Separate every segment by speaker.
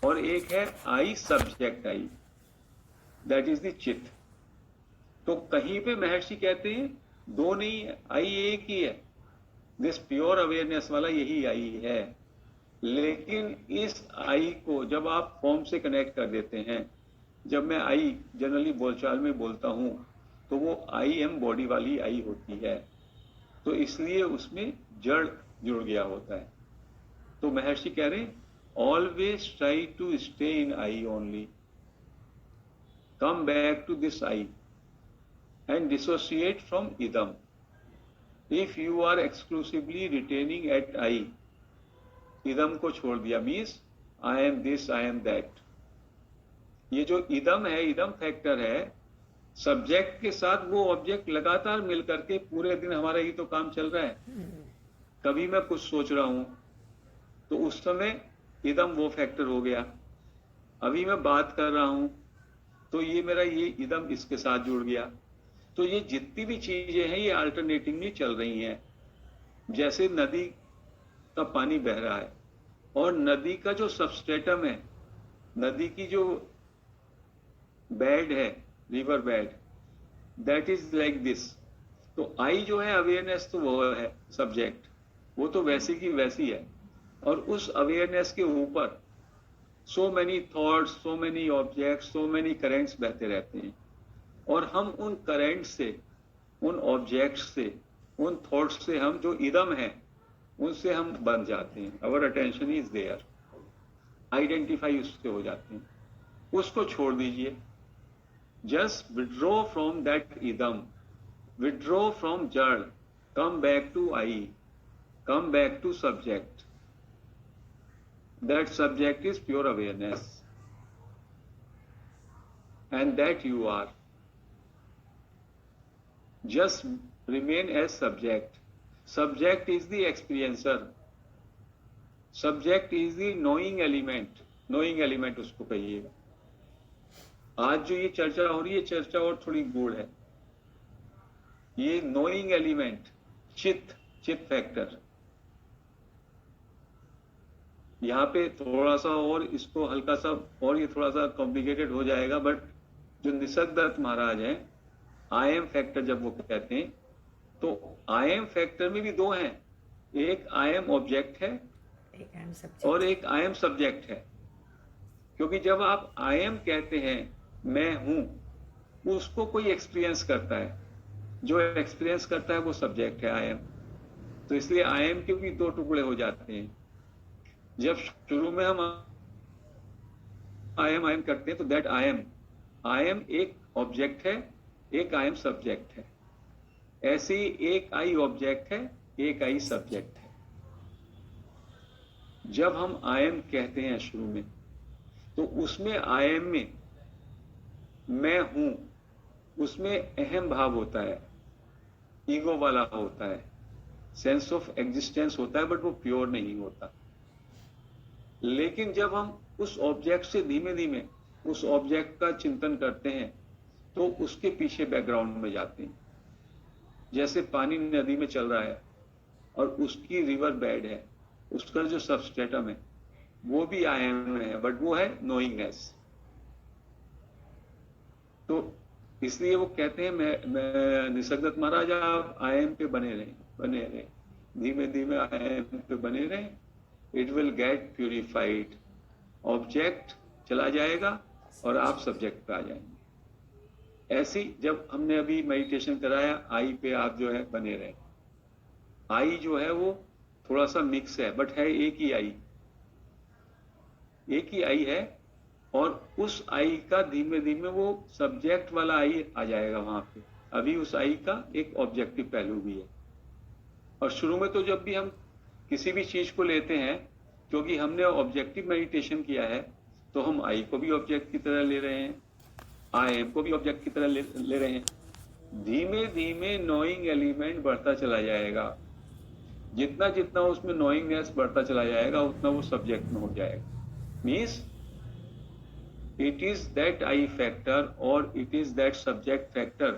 Speaker 1: और एक है I subject I, that is the चित। तो कहीं पे महर्षि कहते हैं दो नहीं है, आई एक ही है, दिस प्योर अवेयरनेस वाला यही आई है। लेकिन इस आई को जब आप फॉर्म से कनेक्ट कर देते हैं, जब मैं आई जनरली बोलचाल में बोलता हूं, तो वो आई एम बॉडी वाली आई होती है, तो इसलिए उसमें जड़ जुड़ गया होता है। तो महर्षि कह रहे हैं always try to stay in I only, come back to this I and dissociate from idam. If you are exclusively retaining at I, idam को छोड़ दिया means I am this, I am that. ये जो idam है, idam factor है, subject के साथ वो ऑब्जेक्ट लगातार मिल करके पूरे दिन हमारा ही तो काम चल रहा है। कभी मैं कुछ सोच रहा हूं तो उस समय idam वो फैक्टर हो गया, अभी मैं बात कर रहा हूं तो ये मेरा ये idam इसके साथ जुड़ गया। तो ये जितनी भी चीजें हैं ये अल्टरनेटिवली चल रही हैं। जैसे नदी का पानी बह रहा है और नदी का जो सबस्ट्रेटम है, नदी की जो बेड है, river bed, that is like this. तो आई जो है अवेयरनेस, तो वो है सब्जेक्ट, वो तो वैसी की वैसी है। और उस अवेयरनेस के ऊपर so many thoughts, so many objects, so many currents बहते रहते हैं, और हम उन करंट से, उन ऑब्जेक्ट्स से, उन थॉट्स से, हम जो इदम है उनसे हम बन जाते हैं। Our attention is there, identify उससे हो जाते हैं। उसको छोड़ दीजिए, जस्ट विड्रॉ फ्रॉम दैट इदम, विड्रॉ फ्रॉम जड़, come back to I, come back to subject. That subject is pure awareness and that you are. Just remain as subject. Subject is the experiencer. Subject is the knowing element. Knowing element उसको कहिएगा। आज जो ये चर्चा हो रही है, चर्चा और थोड़ी गूढ़ है। ये knowing element, चित फैक्टर, यहाँ पे थोड़ा सा और इसको हल्का सा और ये थोड़ा सा कॉम्प्लिकेटेड हो जाएगा, बट जो निसर्गदत्त महाराज हैं, आई एम फैक्टर जब वो कहते हैं, तो आई एम फैक्टर में भी दो हैं, एक आई एम ऑब्जेक्ट है और एक आई एम सब्जेक्ट है। क्योंकि जब आप आई एम कहते हैं, मैं हूं, उसको कोई एक्सपीरियंस करता है, जो एक्सपीरियंस करता है वो सब्जेक्ट है आई एम। तो इसलिए आई एम के भी दो टुकड़े हो जाते हैं। जब शुरू में हम आई एम करते हैं तो दैट आई एम एक ऑब्जेक्ट है, एक आई एम सब्जेक्ट है। ऐसे ही एक आई ऑब्जेक्ट है, एक आई सब्जेक्ट है। जब हम आई एम कहते हैं शुरू में, तो उसमें आई एम में मैं हूं, उसमें अहम भाव होता है, ईगो वाला होता है, सेंस ऑफ एग्जिस्टेंस होता है, बट वो प्योर नहीं होता। लेकिन जब हम उस ऑब्जेक्ट से धीमे धीमे उस ऑब्जेक्ट का चिंतन करते हैं, तो उसके पीछे बैकग्राउंड में जाते हैं। जैसे पानी नदी में चल रहा है और उसकी रिवर बेड है, उसका जो सबस्ट्रेटम है वो भी आई एम है, बट वो है नोइंगनेस। तो इसलिए वो कहते हैं, मैं निसर्गदत्त महाराज, आप आई एम पे बने रहे, धीमे धीमे आई एम पे बने रहे, it will get purified. Object चला जाएगा और आप सब्जेक्ट पे आ जाएंगे। ऐसी जब हमने अभी मेडिटेशन कराया, आई पे आप जो है बने रहे। आई जो है वो थोड़ा सा मिक्स है, बट है एक ही आई, एक ही आई है। और उस आई का धीमे धीमे वो सब्जेक्ट वाला आई आ जाएगा वहां पे। अभी उस आई का एक ऑब्जेक्टिव पहलू भी है। और शुरू में तो जब भी हम किसी भी चीज को लेते हैं, क्योंकि हमने ऑब्जेक्टिव मेडिटेशन किया है, तो हम आई को भी ऑब्जेक्ट की तरह ले रहे हैं, आई एम को भी ऑब्जेक्ट की तरह ले रहे हैं। धीमे धीमे नोइंग एलिमेंट बढ़ता चला जाएगा। जितना जितना उसमें नोइंगनेस बढ़ता चला जाएगा, उतना वो सब्जेक्ट में हो जाएगा। Means it is that I factor, or it is that subject factor,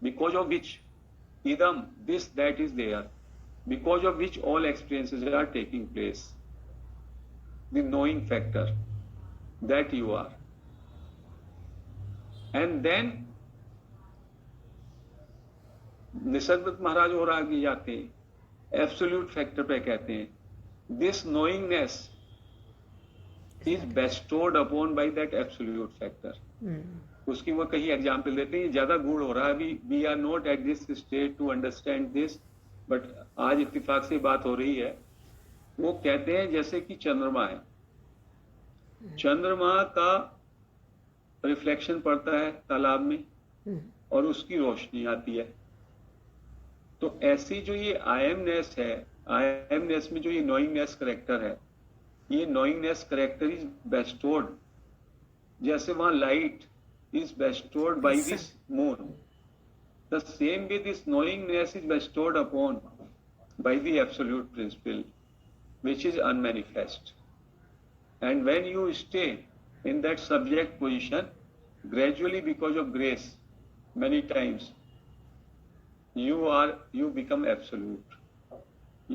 Speaker 1: because of which idam, this, that is there, because of which all experiences are taking place. The knowing factor. that you are. And then Nisargadatta Maharaj और आगे जाते हैं, absolute factor पे कहते हैं, this knowingness is bestowed upon by that absolute factor. उसकी वो कहीं एग्जाम्पल देते हैं, ज्यादा गूढ़ हो रहा है अभी, we are not at this stage to understand this, but आज इत्तेफाक से बात हो रही है। वो कहते हैं जैसे कि चंद्रमा है, चंद्रमा का रिफ्लेक्शन पड़ता है तालाब में और उसकी रोशनी आती है। तो ऐसी जो ये आईएमनेस है, आईएमनेस में जो ये नोइंगनेस करेक्टर है, ये नोइंगनेस करेक्टर इज बेस्टोर्ड, जैसे वहां light is bestowed by this moon, the same way this knowingness is bestowed upon by the absolute principle which is unmanifest. And when you stay in that subject position, gradually because of grace, many times you become absolute.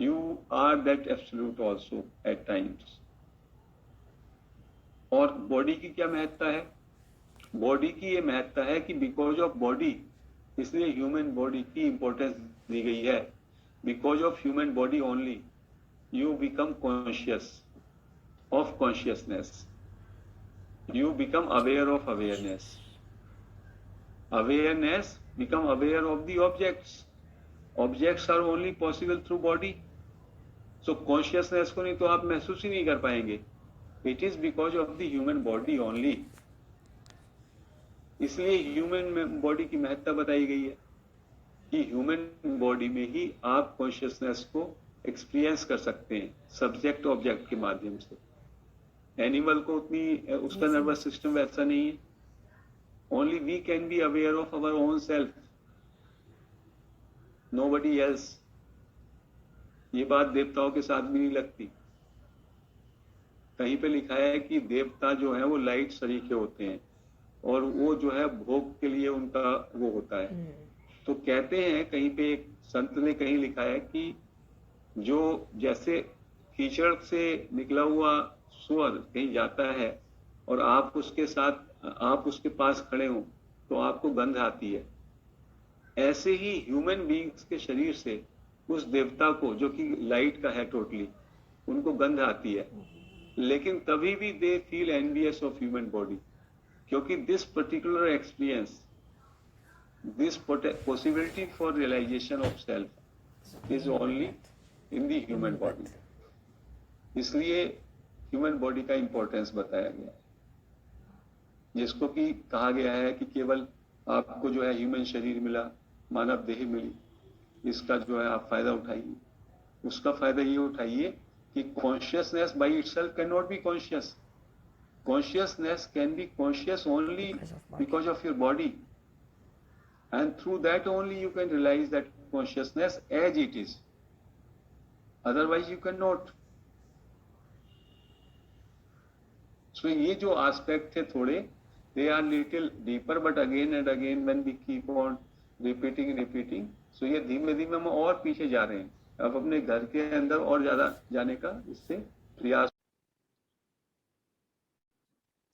Speaker 1: You are that absolute also at times. और body की क्या महत्ता है? Body की ये महत्ता है कि बिकॉज ऑफ बॉडी, इसलिए ह्यूमन बॉडी की इंपॉर्टेंस दी गई है। Because of human body only you become conscious of consciousness, you become aware of awareness, awareness become aware of the objects, objects are only possible through body, so consciousness को नहीं तो आप महसूस ही नहीं कर पाएंगे, it is because of the human body only। इसलिए human body की महत्ता बताई गई है कि ह्यूमन बॉडी में ही आप कॉन्शियसनेस को एक्सपीरियंस कर सकते हैं, सब्जेक्ट ऑब्जेक्ट के माध्यम से। एनिमल को उतनी उसका नर्वस सिस्टम वैसा नहीं है। Only we can be aware of our own self, nobody else. ये बात देवताओं के साथ भी नहीं लगती। कहीं पे लिखा है कि देवता जो है वो लाइट सरीखे होते हैं और वो जो है भोग के लिए उनका वो होता है। तो कहते हैं कहीं पे एक संत ने कहीं लिखा है कि जो जैसे कीचड़ से निकला हुआ सूअर कहीं जाता है और आप उसके पास खड़े हो तो आपको गंध आती है, ऐसे ही ह्यूमन बीइंग्स के शरीर से उस देवता को जो कि लाइट का है टोटली, उनको गंध आती है, लेकिन तभी भी they feel envious of human body, क्योंकि this particular experience, this possibility for realisation of self is only in the human body. इसलिए ह्यूमन बॉडी का इंपॉर्टेंस बताया गया है, जिसको कि कहा गया है कि केवल आपको जो है ह्यूमन शरीर मिला, मानव देह मिली, इसका जो है आप फायदा उठाइए। उसका फायदा ये उठाइए कि consciousness by itself can not be conscious, consciousness can be conscious only because of your body, and through that only you can realise that consciousness as it is, otherwise you cannot। so ये जो aspect थे थोड़े, they are little deeper, but again and again when we keep on repeating, so ये धीमे धीमे हम और पीछे जा रहे हैं। अब अपने घर के अंदर और ज्यादा जाने का इससे प्रयास।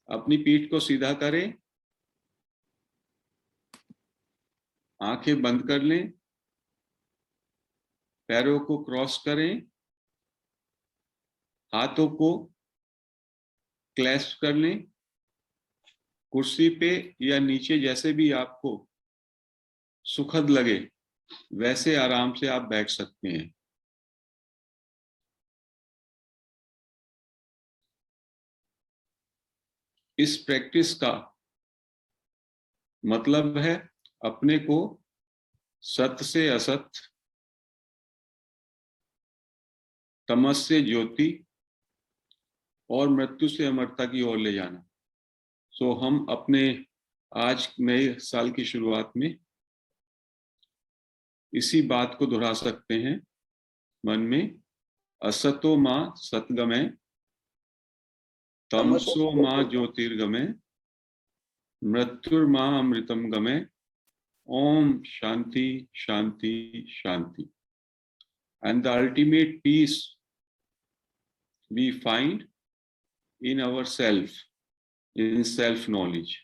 Speaker 1: अपनी पीठ को सीधा करें, आंखें बंद कर लें, पैरों को क्रॉस करें, हाथों को क्लैस्प कर लें, कुर्सी पे या नीचे जैसे भी आपको सुखद लगे वैसे आराम से आप बैठ सकते हैं। इस प्रैक्टिस का मतलब है अपने को सत्य से असत, तमस से ज्योति और मृत्यु से अमरता की ओर ले जाना। सो हम अपने आज नए साल की शुरुआत में इसी बात को दोहरा सकते हैं मन में, असतो मां सतगमय, तमसो मां ज्योतिर्गमय, मृत्युर्मा अमृतम गमय, ओम शांति शांति शांति। And the ultimate peace we find in ourselves,
Speaker 2: in self knowledge.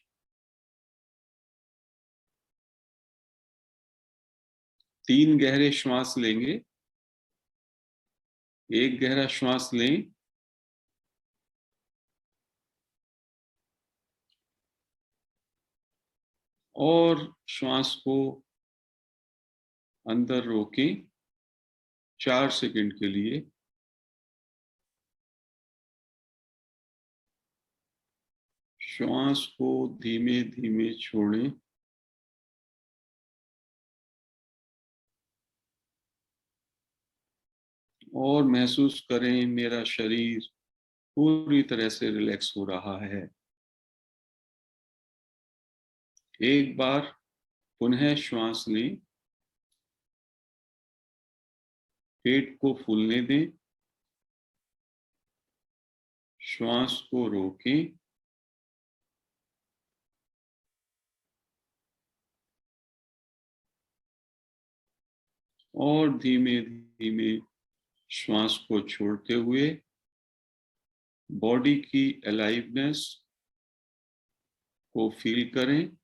Speaker 2: तीन गहरे श्वास लेंगे। एक गहरा श्वास लें, और श्वास को अंदर रोकें 4 सेकंड के लिए। श्वास को धीमे धीमे छोड़ें और महसूस करें मेरा शरीर पूरी तरह से रिलैक्स हो रहा है। एक बार पुनः श्वास लें, पेट को फूलने दें, श्वास को रोकें और धीमे धीमे श्वास को छोड़ते हुए बॉडी की अलाइवनेस को फील करें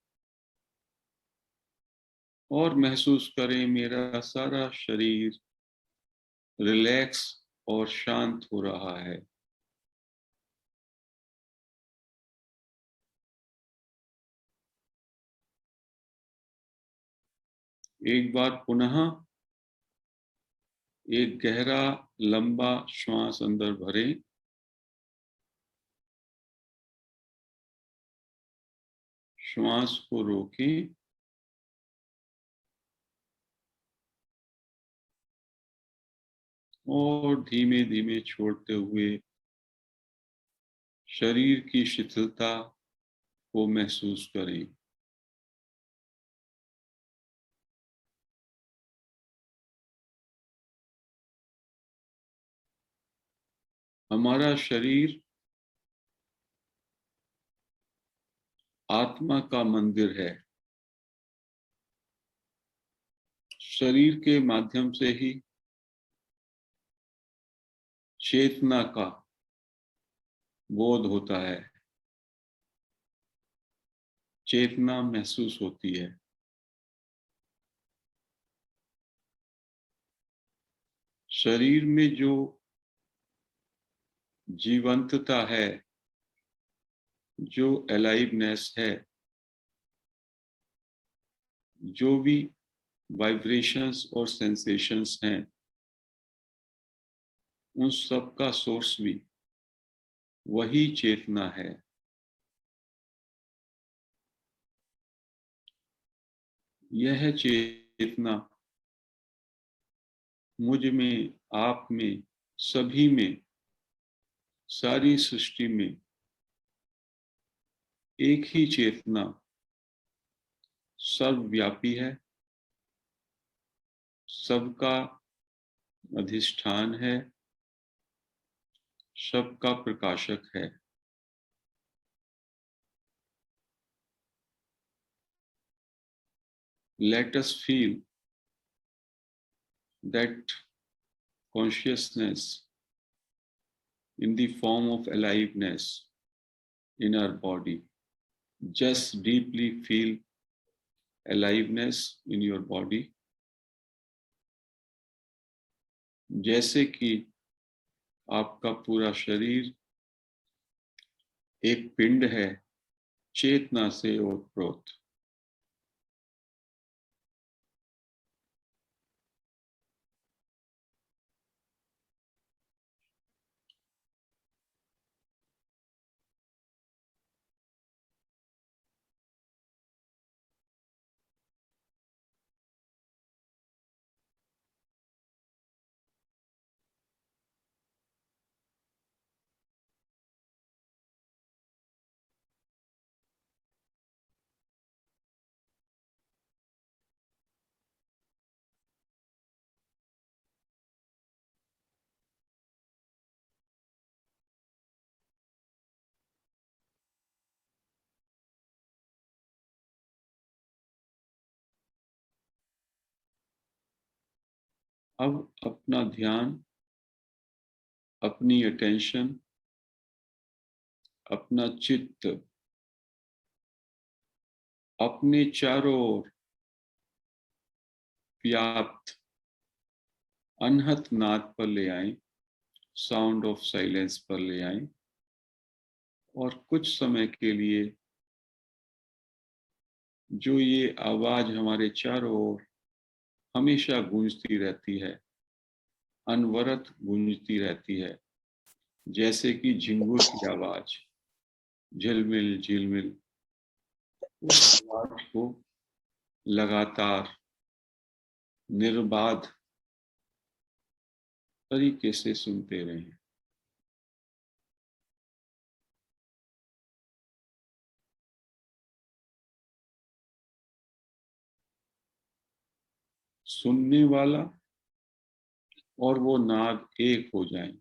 Speaker 2: और महसूस करें मेरा सारा शरीर रिलैक्स और शांत हो रहा है। एक बार पुनः एक गहरा लंबा श्वास अंदर भरें, श्वास को रोकें और धीमे धीमे छोड़ते हुए शरीर की शिथिलता को महसूस करें। हमारा शरीर आत्मा का मंदिर है। शरीर के माध्यम से ही चेतना का बोध होता है, चेतना महसूस होती है। शरीर में जो जीवंतता है, जो अलाइवनेस है, जो भी वाइब्रेशंस और सेंसेशंस हैं, उन सब का सोर्स भी वही चेतना है। यह चेतना मुझ में, आप में, सभी में, सारी सृष्टि में एक ही चेतना सर्वव्यापी है, सबका अधिष्ठान है, सबका प्रकाशक है। Let us feel that consciousness in the form of aliveness in our body. Just deeply feel aliveness in your body. जैसे कि आपका पूरा शरीर एक पिंड है, चेतना से ओतप्रोत। अब अपना ध्यान, अपनी अटेंशन, अपना चित्त अपने चारों ओर व्याप्त अनहत नाद पर ले आए, साउंड ऑफ साइलेंस पर ले आए, और कुछ समय के लिए जो ये आवाज हमारे चारों ओर हमेशा गूंजती रहती है, अनवरत गूंजती रहती है, जैसे कि झिंगुर की आवाज, झिलमिल झिलमिल, उस आवाज को लगातार निर्बाध तरीके से सुनते रहें। सुनने वाला और वो नाद एक हो जाएं।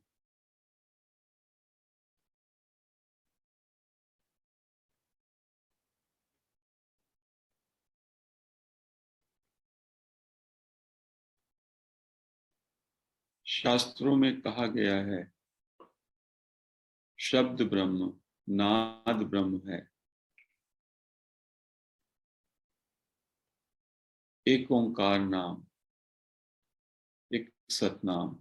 Speaker 2: शास्त्रों में कहा गया है, शब्द ब्रह्म, नाद ब्रह्म है, एक ओंकार नाम, एक सतनाम।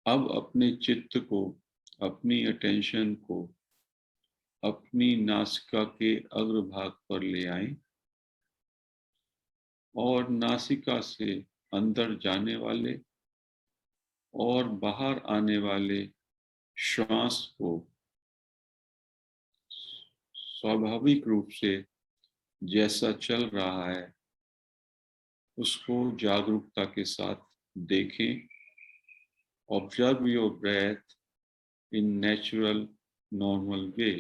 Speaker 2: अब अपने चित्त को, अपनी अटेंशन को अपनी नासिका के अग्रभाग पर ले आए और नासिका से अंदर जाने वाले और बाहर आने वाले श्वास को स्वाभाविक रूप से जैसा चल रहा है उसको जागरूकता के साथ देखें। Observe your breath in natural normal way.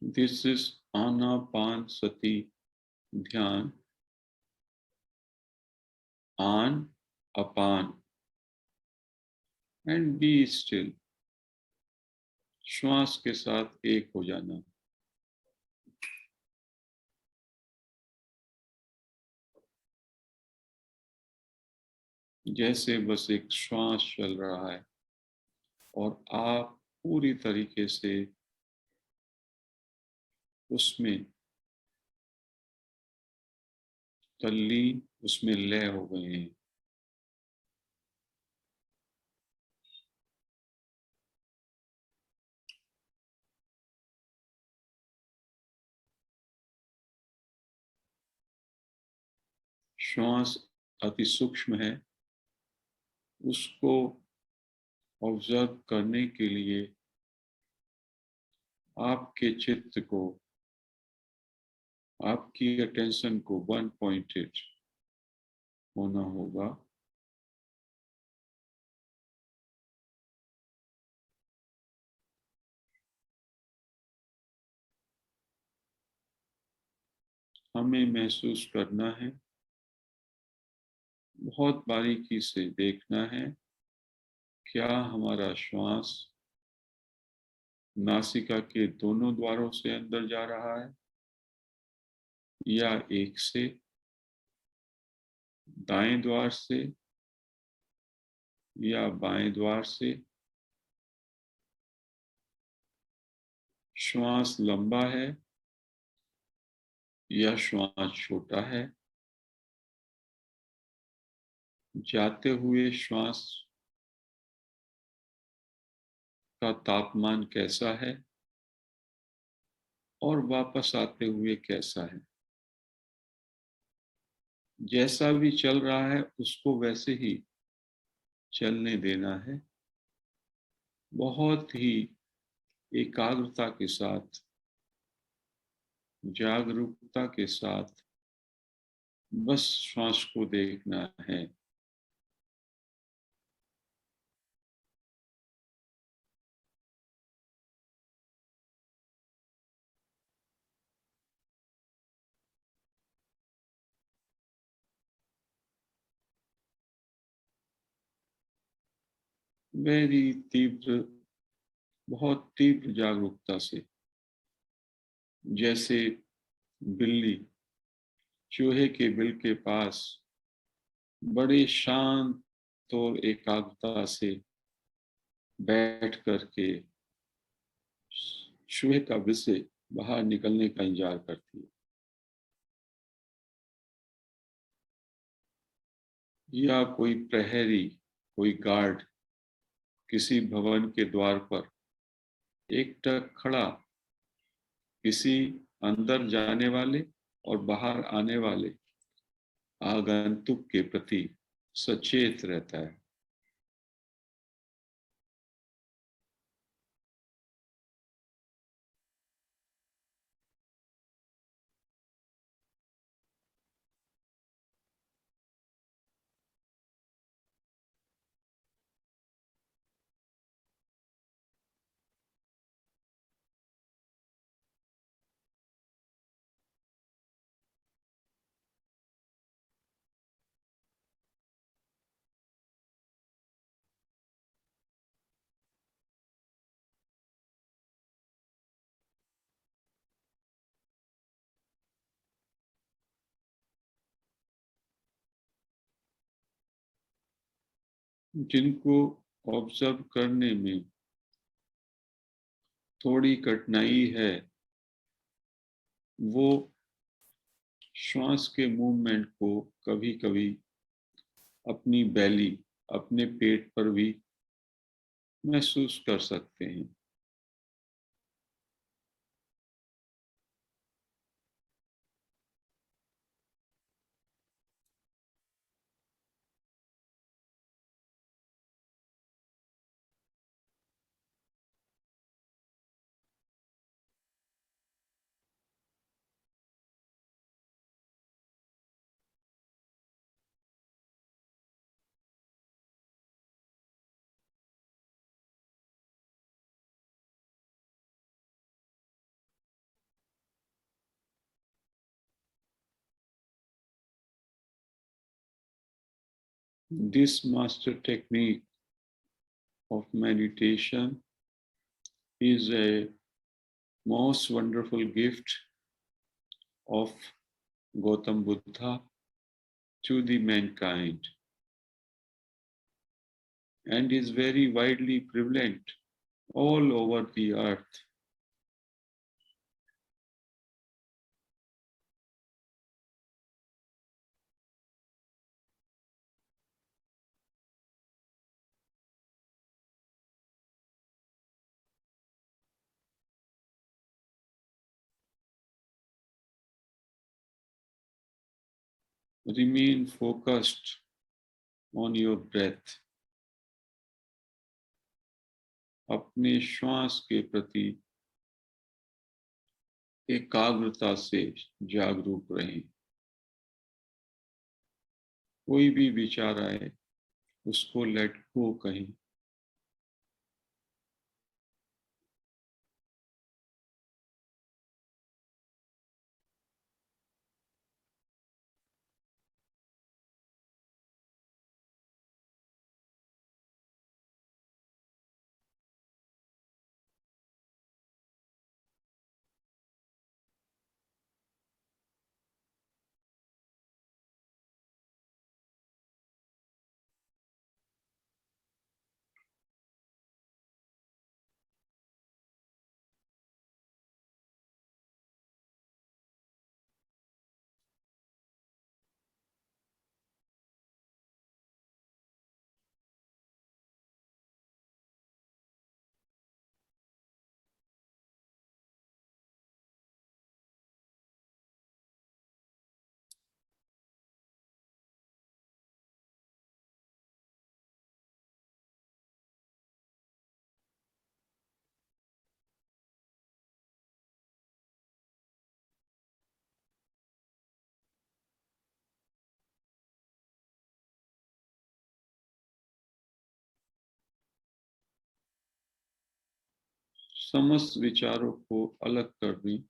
Speaker 2: This is Anapanasati ध्यान, आन अपान एंड बी स्टिल, श्वास के साथ एक हो जाना। जैसे बस एक श्वास चल रहा है और आप पूरी तरीके से उसमें तल्लीन, उसमें लय हो गए हैं। श्वास अति सूक्ष्म है, उसको ऑब्जर्व करने के लिए आपके चित्त को, आपकी अटेंशन को वन पॉइंटेड होना होगा। हमें महसूस करना है, बहुत बारीकी से देखना है, क्या हमारा श्वास नासिका के दोनों द्वारों से अंदर जा रहा है या एक से, दाएं द्वार से या बाएं द्वार से। श्वास लंबा है या श्वास छोटा है। जाते हुए श्वास का तापमान कैसा है और वापस आते हुए कैसा है। जैसा भी चल रहा है उसको वैसे ही चलने देना है, बहुत ही एकाग्रता के साथ, जागरूकता के साथ बस श्वास को देखना है। मेरी तीव्र, बहुत तीव्र जागरूकता से, जैसे बिल्ली चूहे के बिल के पास बड़े शांत और एकाग्रता से बैठ करके चूहे का विष से बाहर निकलने का इंतजार करती है, या कोई प्रहरी, कोई गार्ड किसी भवन के द्वार पर एकटक खड़ा किसी अंदर जाने वाले और बाहर आने वाले आगंतुक के प्रति सचेत रहता है। जिनको ऑब्जर्व करने में थोड़ी कठिनाई है, वो श्वास के मूवमेंट को कभी कभी अपनी बैली, अपने पेट पर भी महसूस कर सकते हैं। This master technique of meditation is a most wonderful gift of Gautam Buddha to the mankind and is very widely prevalent all over the earth. Remain focused on your breath. अपने श्वास के प्रति एकाग्रता से जागरूक रहें। कोई भी विचार आए उसको लेट गो कहें। समस्त विचारों को अलग कर दें।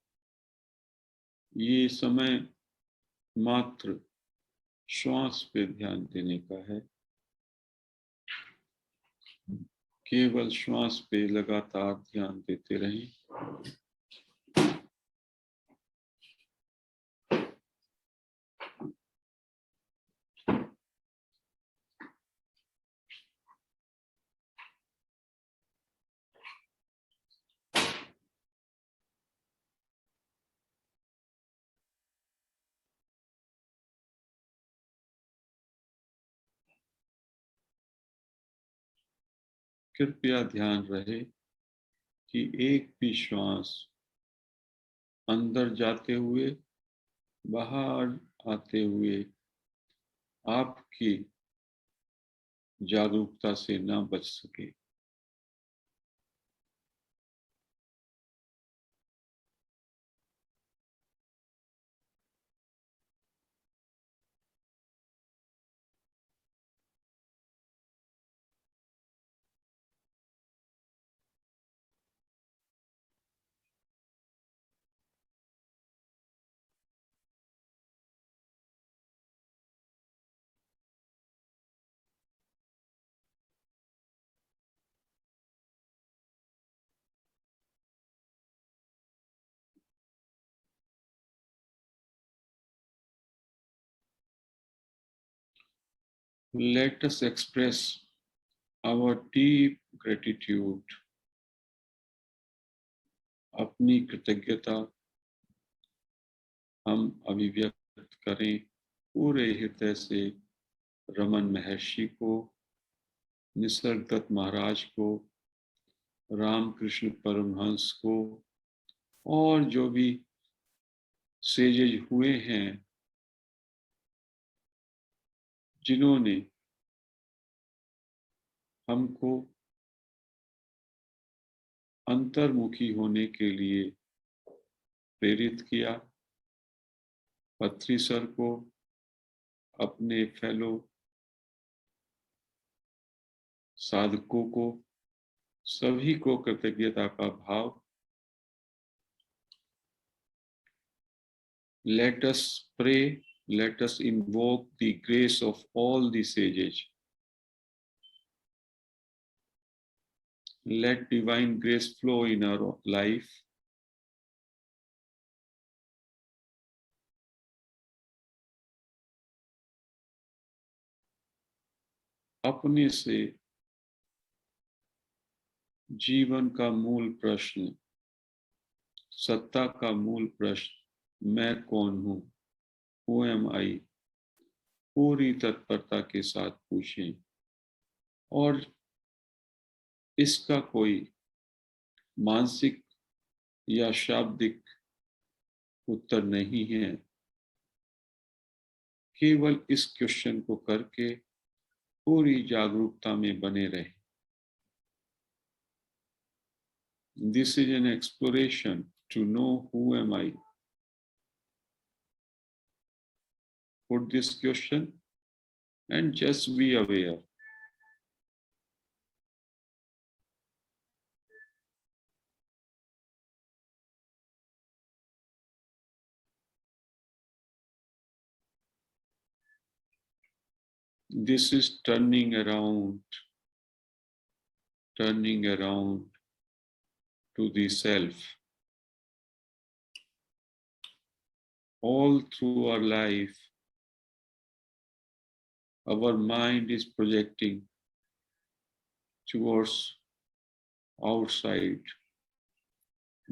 Speaker 2: ये समय मात्र श्वास पे ध्यान देने का है। केवल श्वास पे लगातार ध्यान देते रहें। कृपया ध्यान रहे कि एक भी श्वास अंदर जाते हुए बाहर आते हुए आपकी जागरूकता से ना बच सके। Let us express our deep gratitude. अपनी कृतज्ञता हम अभिव्यक्त करें पूरे हृदय से रमन महर्षि को, निसर्गदत्त महाराज को, रामकृष्ण परमहंस को और जो भी सेजेज हुए हैं जिन्होंने हमको अंतर्मुखी होने के लिए प्रेरित किया। पत्री सर को, अपने फेलो साधकों को, सभी को कृतज्ञता का भाव। Let us pray, let us invoke the grace of all the sages let divine grace flow in our life. अपने से जीवन का मूल प्रश्न, सत्ता का मूल प्रश्न, मैं कौन हूं, हु एम आई, पूरी तत्परता के साथ पूछें। और इसका कोई मानसिक या शाब्दिक उत्तर नहीं है। केवल इस क्वेश्चन को करके पूरी जागरूकता में बने रहे। This is an exploration to know who am I. Put this question and just be aware. This is turning around to the self. All through our life, our mind is projecting towards outside,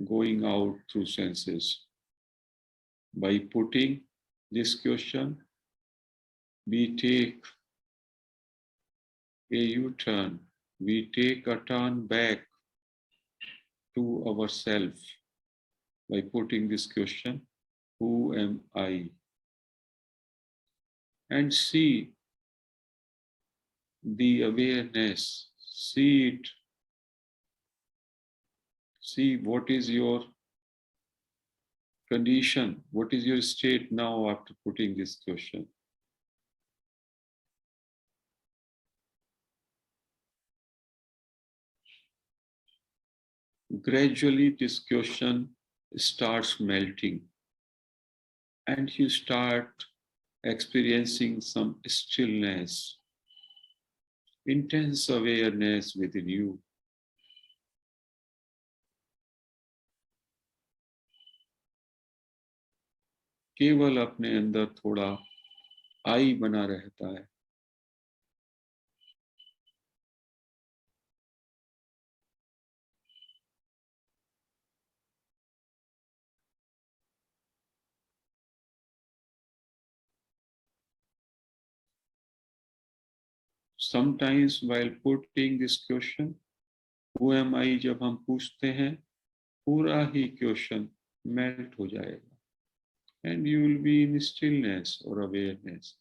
Speaker 2: going out through senses. By putting this question, we take a U-turn, we take a turn back to ourself by putting this question, who am I? And see the awareness, see it, see what is your condition, what is your state now after putting this question. Gradually, this question starts melting, and you start experiencing some stillness, intense awareness within you. केवल अपने अंदर थोड़ा आई बना रहता है। Sometimes while putting this question, who am I, जब हम पूछते हैं, पूरा ही क्वेश्चन मेल्ट हो जाएगा, and you will be in stillness or awareness.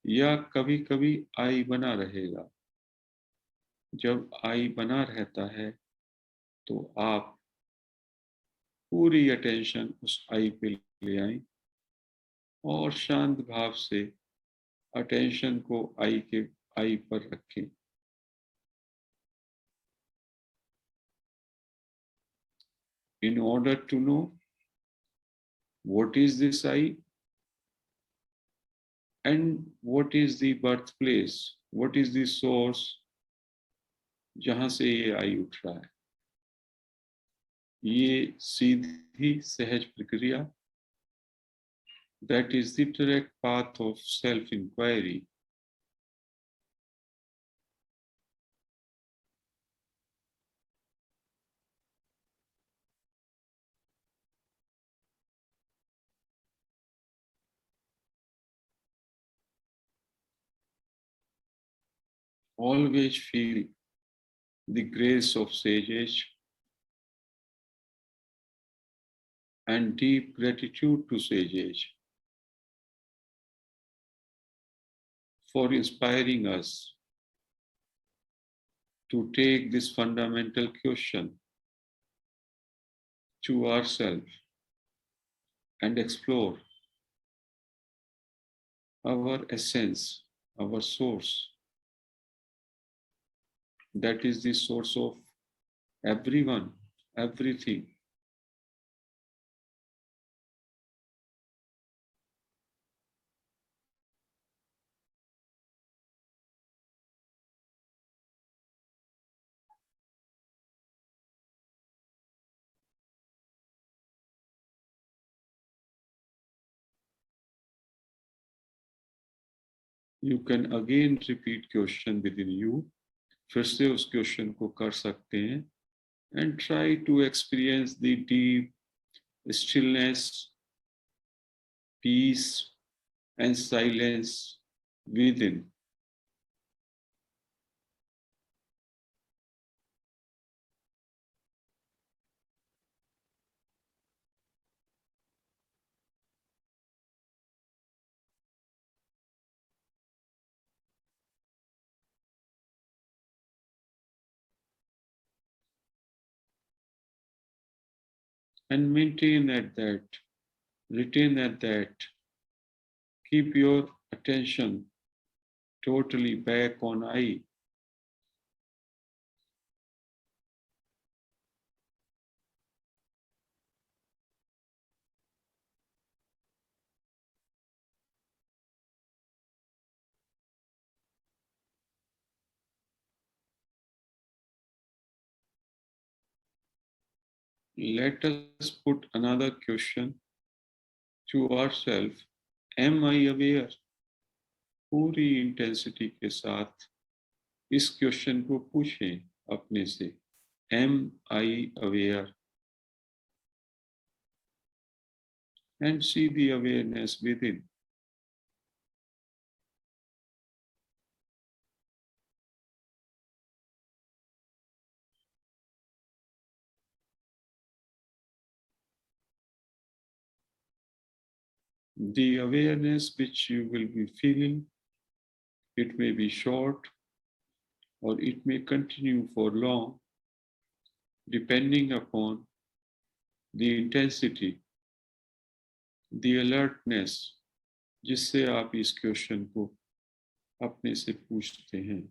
Speaker 2: या कभी कभी आई बना रहेगा। जब आई बना रहता है तो आप पूरी अटेंशन उस आई पे ले आए और शांत भाव से अटेंशन को आई पर रखें। In order to know what is this I and what is the birthplace, what is the source जहां से ये आई उठ रहा है, ये सीधी सहज प्रक्रिया, that is the direct path of self-inquiry. Always feel the grace of sage age and deep gratitude to sage age for inspiring us to take this fundamental question to ourselves and explore our essence, our source. That is the source of everyone, everything. You can again repeat question within you. फिर से उस question को कर सकते हैं. And try to experience the deep stillness, peace, and silence within. And maintain at that, retain at that, keep your attention totally back on I. Let us put another question to ourselves. Am I aware? पूरी intensity के साथ इस question को पूछें अपने से. Am I aware? And see the awareness within. The awareness which you will be feeling, it may be short or it may continue for long, depending upon the intensity, the alertness जिससे आप इस question को अपने से पूछते हैं.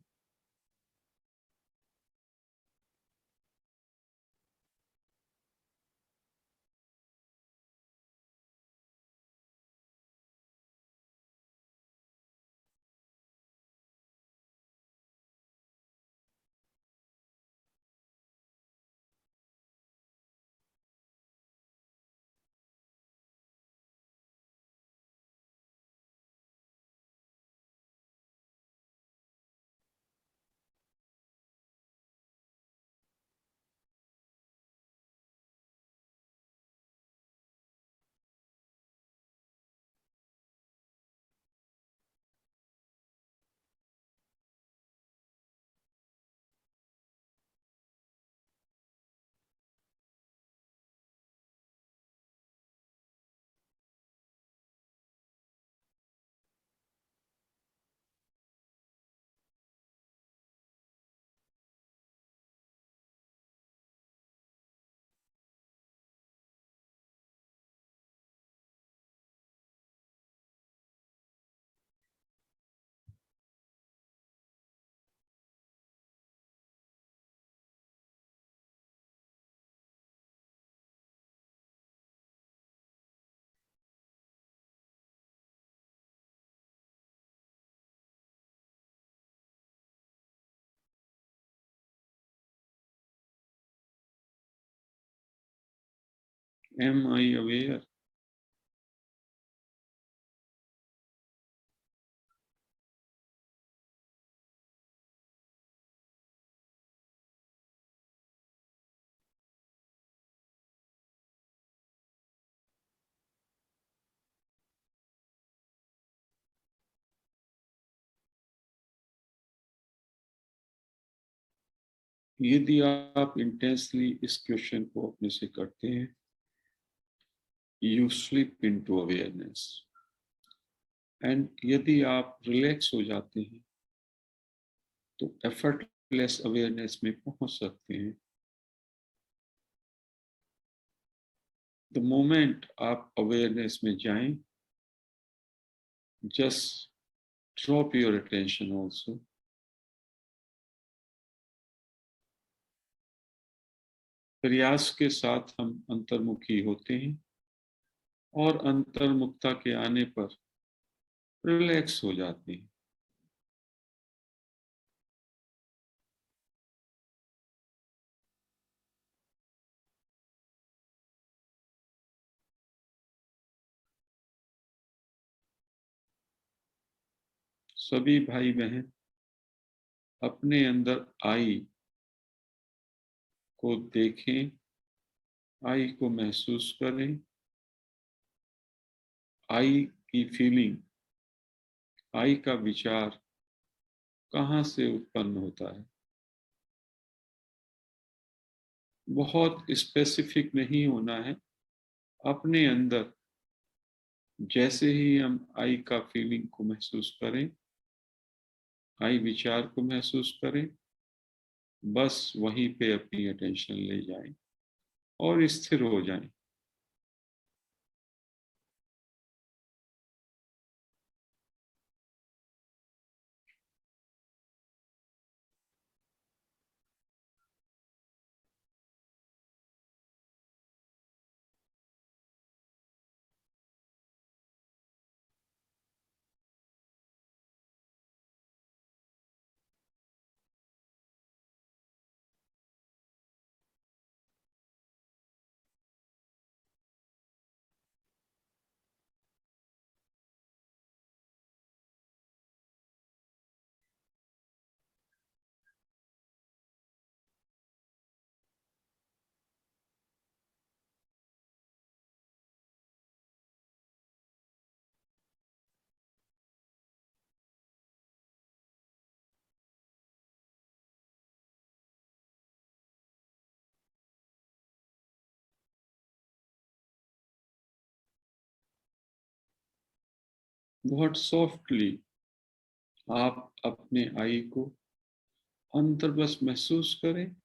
Speaker 2: Am I aware? यदि आप इंटेंसली इस क्वेश्चन को अपने से करते हैं, you slip into awareness. And यदि आप रिलैक्स हो जाते हैं तो एफर्टलेस अवेयरनेस में पहुंच सकते हैं. द मोमेंट आप अवेयरनेस में जाएं, just drop your attention also. प्रयास के साथ हम अंतर्मुखी होते हैं और अंतर्मुखता के आने पर रिलैक्स हो जाते हैं. सभी भाई बहन अपने अंदर आई को देखें, आई को महसूस करें, आई की फीलिंग, आई का विचार कहाँ से उत्पन्न होता है। बहुत स्पेसिफिक नहीं होना है, अपने अंदर जैसे ही हम आई का फीलिंग को महसूस करें, आई विचार को महसूस करें, बस वहीं पे अपनी अटेंशन ले जाएं और स्थिर हो जाएं। बहुत सॉफ्टली आप अपने आई को अंदर बस महसूस करें,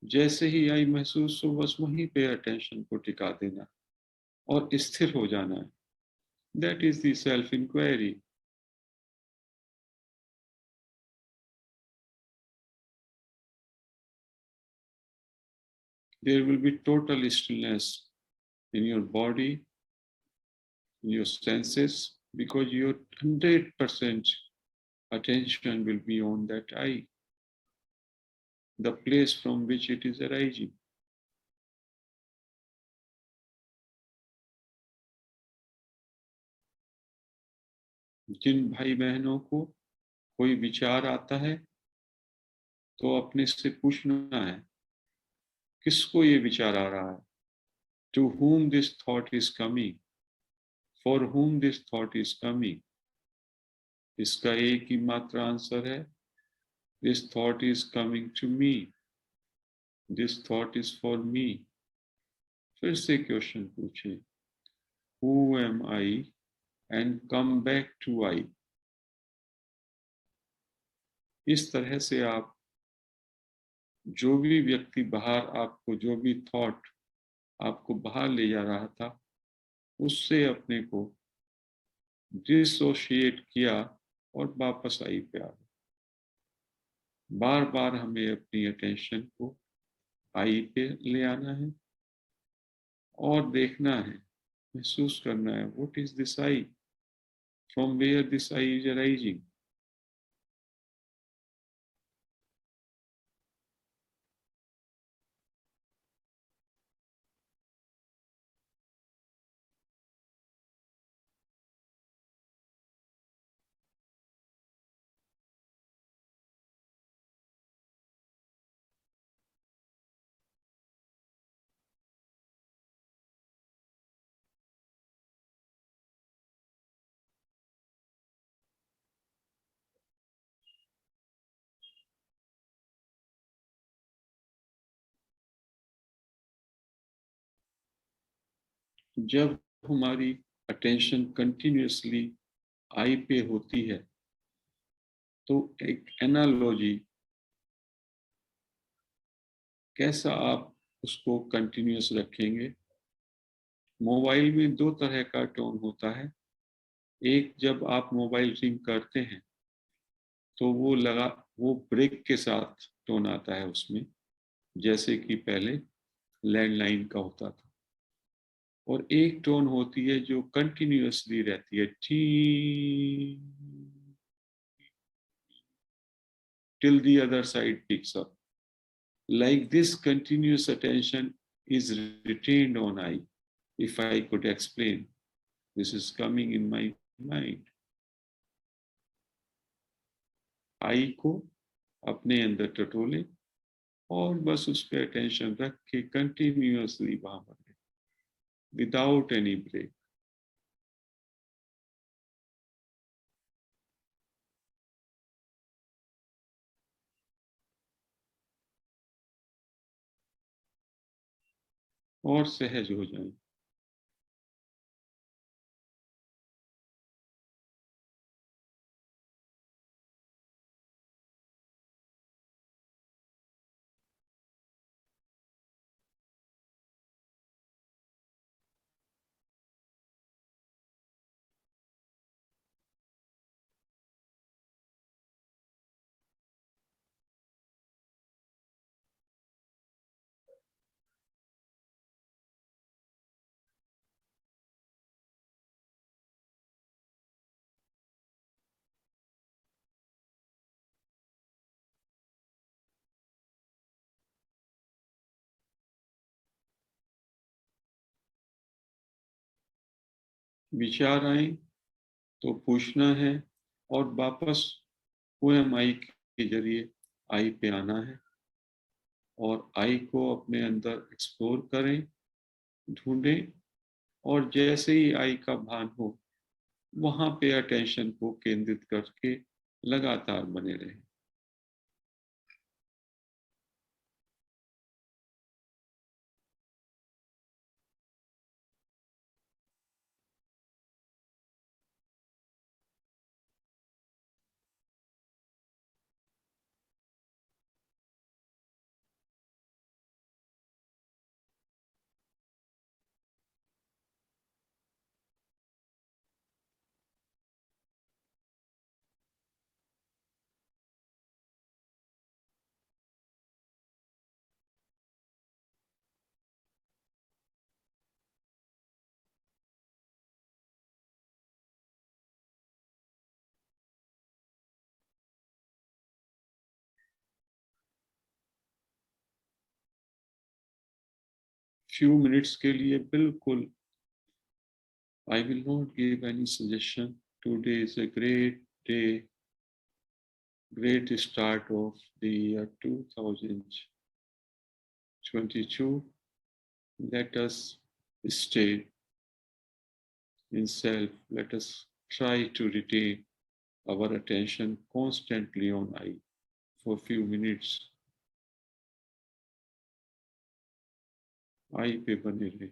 Speaker 2: जैसे ही आई महसूस हो बस वहीं पे अटेंशन को टिका देना और स्थिर हो जाना है। That is the self inquiry. There will be total stillness in your body, in your senses, because your 100% attention will be on that I, the place from which it is arising. जिन भाई बहनों को कोई विचार आता है तो अपने से पूछना है, किसको ये विचार आ रहा है? To whom this thought is coming? For whom this thought is coming? इसका एक ही मात्र आंसर है, this thought is coming to me. This thought is for me. फिर से क्वेश्चन पूछे, Who am I? And come back to I. इस तरह से आप जो भी व्यक्ति बाहर आपको, जो भी थॉट आपको बाहर ले जा रहा था, उससे अपने को डिसोशिएट किया और वापस आई पे आ गए। बार बार हमें अपनी अटेंशन को आई पे ले आना है और देखना है, महसूस करना है, what is this I, from where this I is arising. जब हमारी अटेंशन कंटिन्यूअसली आई पे होती है तो एक एनालॉजी, कैसा आप उसको कंटिन्यूअस रखेंगे? मोबाइल में दो तरह का टोन होता है। एक, जब आप मोबाइल रिंग करते हैं तो वो ब्रेक के साथ टोन आता है उसमें, जैसे कि पहले लैंडलाइन का होता था। और एक टोन होती है जो कंटिन्यूअसली रहती है, T till the other side picks up. Like this continuous attention is retained on I. If I could explain, this is coming in my mind. आई को अपने अंदर टटोले और बस उस पर अटेंशन रख के कंटिन्यूअसली वहां बने विदाउट एनी ब्रेक। और सहज हो जाए। विचार आए तो पूछना है और वापस पोएम आई के जरिए आई पे आना है और आई को अपने अंदर एक्सप्लोर करें, ढूंढें और जैसे ही आई का भान हो वहां पे अटेंशन को केंद्रित करके लगातार बने रहें। फ्यू मिनट्स के लिए बिल्कुल I will not give any suggestion. Today is a great day, great start of the year 2022. Let us stay in self. Let us try to retain our attention constantly on I for a few minutes. I पे बने रहे।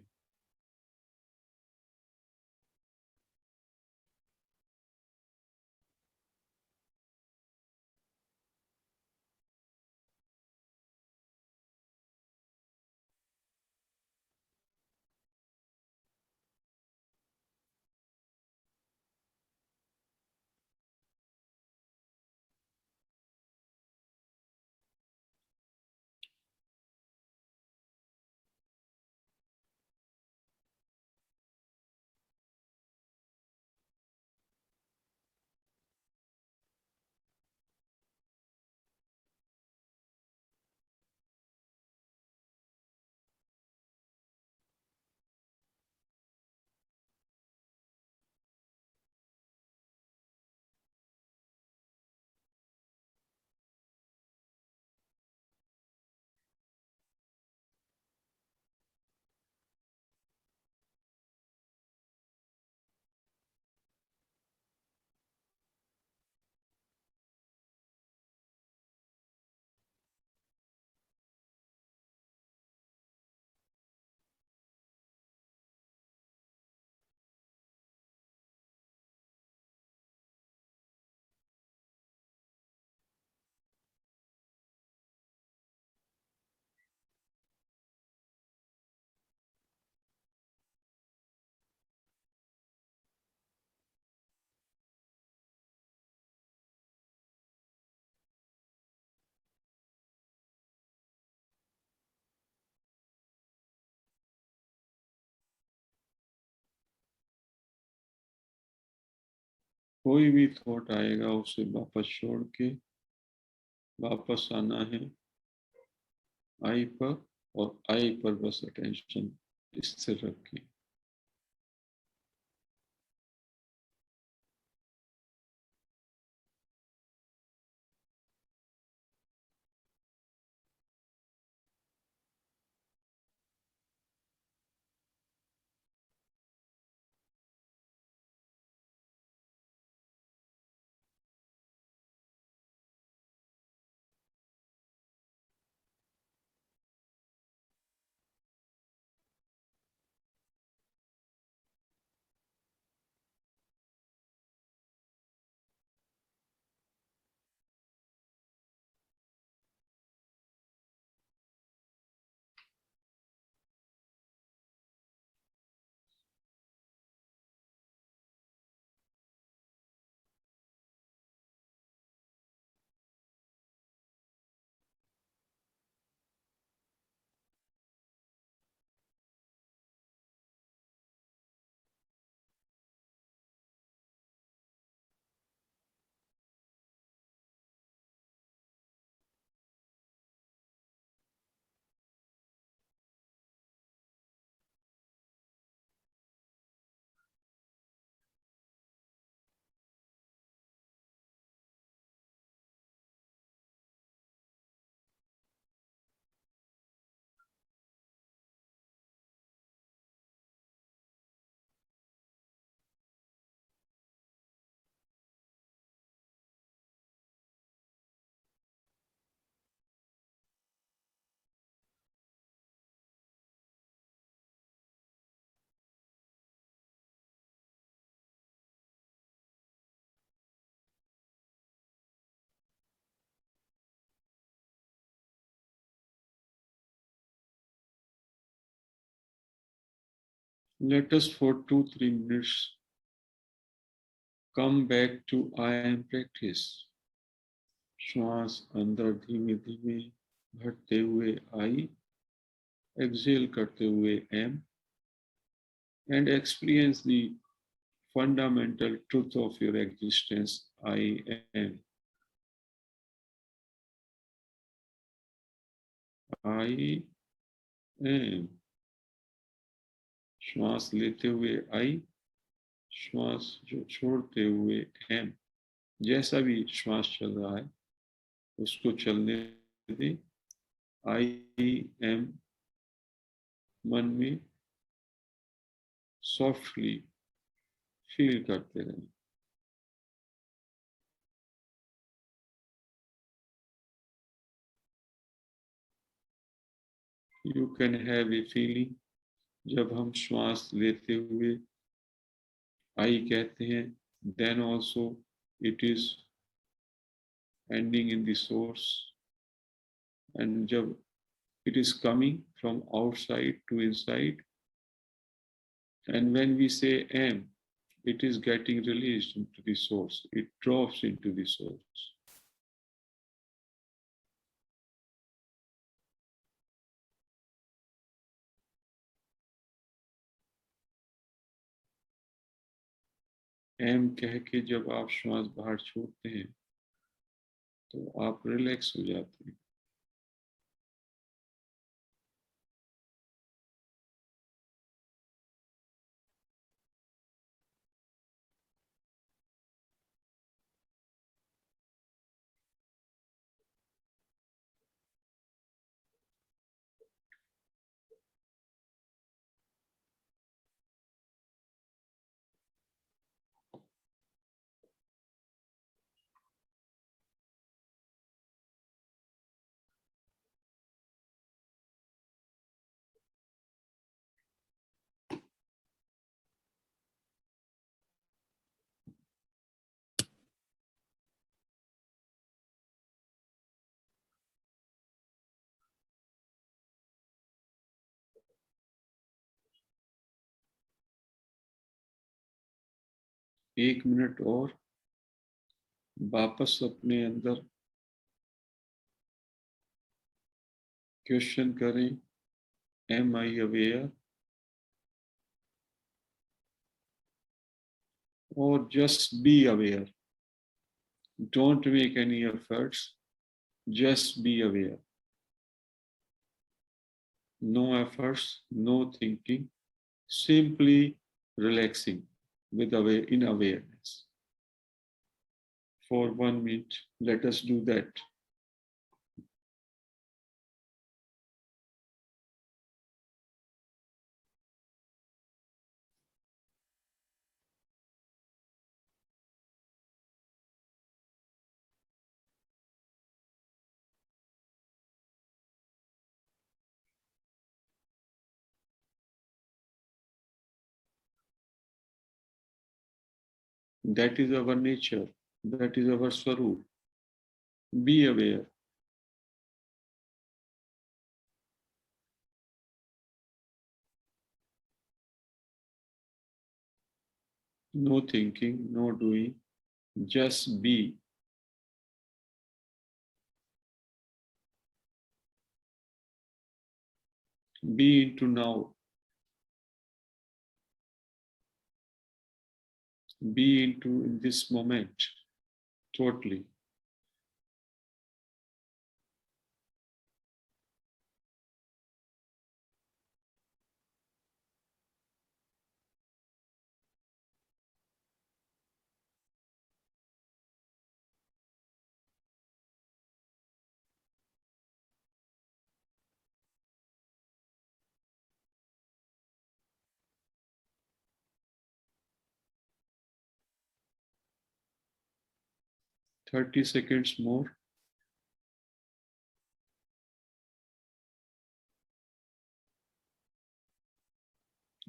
Speaker 2: कोई भी thought आएगा उसे वापस छोड़ के वापस आना है आई पर और आई पर बस अटेंशन स्थिर रखें। Let us for 2-3 minutes come back to I am practice. श्वास अंदर धीमे धीमे भरते हुए आई, exhale करते हुए am, and experience the fundamental truth of your existence, I am. I am. श्वास लेते हुए आई, श्वास जो छोड़ते हुए am. जैसा भी श्वास चल रहा है उसको चलने दें. I am मन में सॉफ्टली फील करते रहें. You can have a feeling. जब हम श्वास लेते हुए आई कहते हैं, then also it is ending in the source, and जब it is coming from outside to inside, and when we say am, it is getting released into the source, it drops into the source. एम कह के जब आप श्वास बाहर छोड़ते हैं तो आप रिलैक्स हो जाते हैं. एक मिनट और वापस अपने अंदर क्वेश्चन करें, एम आई अवेयर, और just be aware. Don't make any efforts, just be aware. No efforts, no thinking, simply relaxing in awareness. For 1 minute, let us do that. That is our nature. That is our swarup. Be aware. No thinking, no doing, just be. Be into now. Be into in this moment, totally. Thirty seconds more.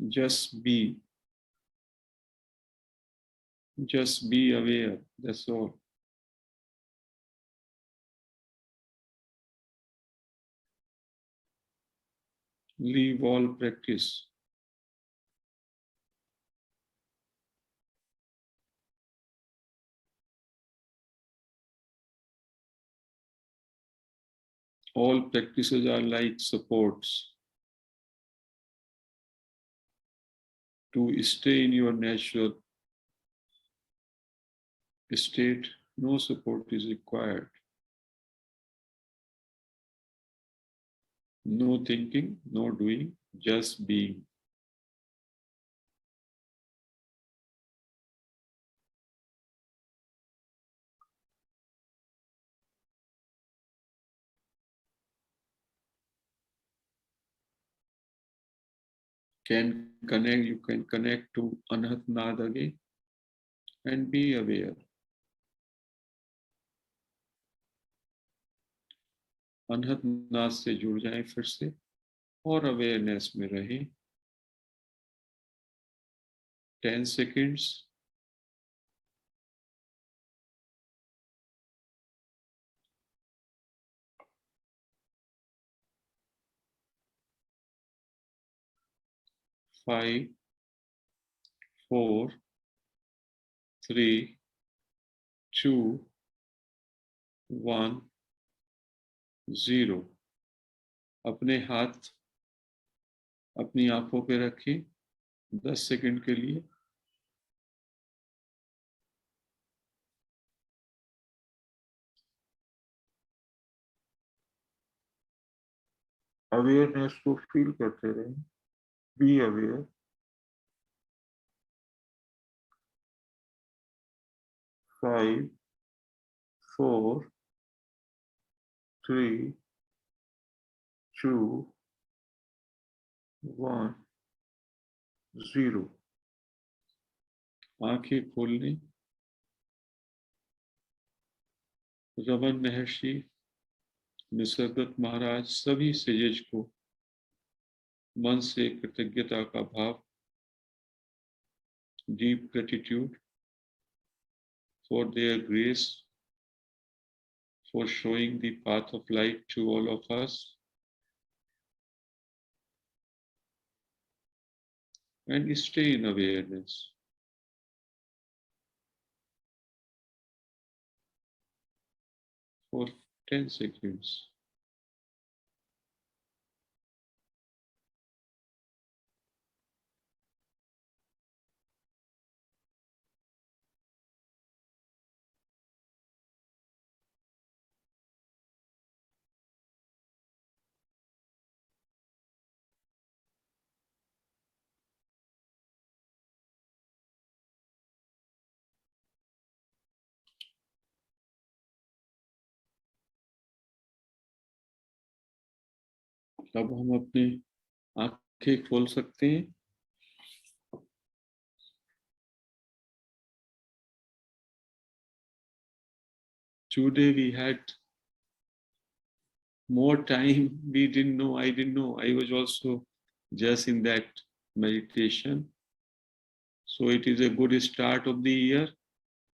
Speaker 2: Just be. Just be aware. That's all. Leave all practice. All practices are like supports to stay in your natural state. No support is required. No thinking, no doing, just being. You can connect to Anhat Nad again and be aware. अनहद नाद से जुड़ जाएं फिर से और awareness में रहें. 10 seconds. Five, 4, 3, 2, 1, 0. अपने हाथ अपनी आंखों पे रखें 10 सेकंड के लिए. अवेयरनेस को फील करते रहें. Be aware. 5, 4, 3, 2, 1, 0. आंखें खोल लें. रमन महर्षि, निसर्गदत्त महाराज, सभी सेजेज को मन से कृतज्ञता का भाव, deep gratitude for their grace, for showing the path of light to all of us, and stay in awareness. For 10 seconds. अब हम अपनी आंखें खोल सकते हैं. Today we had more time. We didn't know. I didn't know. I was also just in that meditation. So it is a good start of the year.